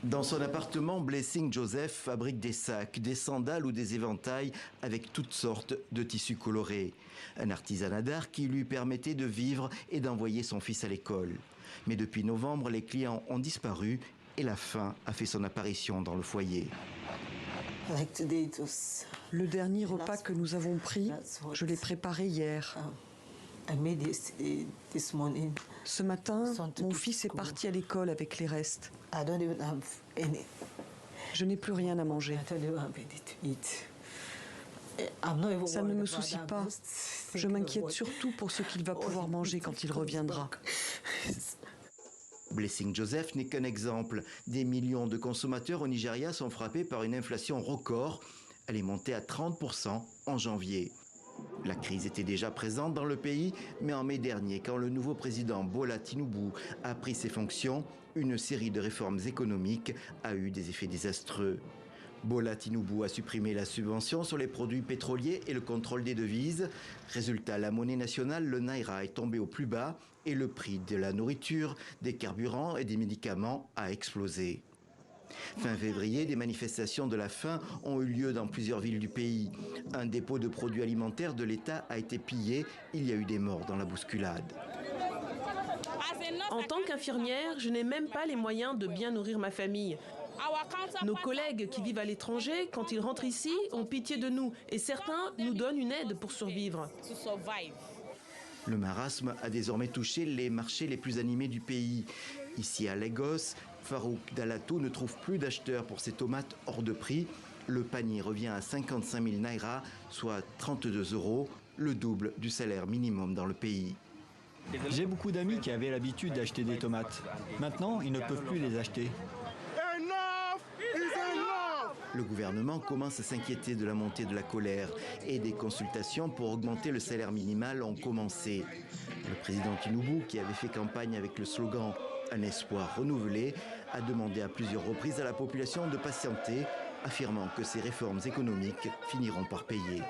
Dans son appartement, Blessing Joseph fabrique des sacs, des sandales ou des éventails avec toutes sortes de tissus colorés. Un artisanat d'art qui lui permettait de vivre et d'envoyer son fils à l'école. Mais depuis novembre, les clients ont disparu et la faim a fait son apparition dans le foyer. Le dernier repas que nous avons pris, je l'ai préparé hier. Ce matin, mon fils est parti à l'école avec les restes. Je n'ai plus rien à manger. Ça ne me soucie pas. Je m'inquiète surtout pour ce qu'il va pouvoir manger quand il reviendra. Blessing Joseph n'est qu'un exemple. Des millions de consommateurs au Nigeria sont frappés par une inflation record. Elle est montée à 30% en janvier. La crise était déjà présente dans le pays, mais en mai dernier, quand le nouveau président Bola Tinubu a pris ses fonctions, une série de réformes économiques a eu des effets désastreux. Bola Tinubu a supprimé la subvention sur les produits pétroliers et le contrôle des devises. Résultat, la monnaie nationale, le naira, est tombé au plus bas et le prix de la nourriture, des carburants et des médicaments a explosé. Fin février, des manifestations de la faim ont eu lieu dans plusieurs villes du pays. Un dépôt de produits alimentaires de l'État a été pillé. Il y a eu des morts dans la bousculade. En tant qu'infirmière, je n'ai même pas les moyens de bien nourrir ma famille. Nos collègues qui vivent à l'étranger, quand ils rentrent ici, ont pitié de nous et certains nous donnent une aide pour survivre. Le marasme a désormais touché les marchés les plus animés du pays. Ici à Lagos, Farouk Dalatou ne trouve plus d'acheteurs pour ses tomates hors de prix. Le panier revient à 55 000 naira, soit 32 €, le double du salaire minimum dans le pays. J'ai beaucoup d'amis qui avaient l'habitude d'acheter des tomates. Maintenant, ils ne peuvent plus les acheter. Le gouvernement commence à s'inquiéter de la montée de la colère et des consultations pour augmenter le salaire minimal ont commencé. Le président Tinubu, qui avait fait campagne avec le slogan « Un espoir renouvelé », a demandé à plusieurs reprises à la population de patienter, affirmant que ces réformes économiques finiront par payer.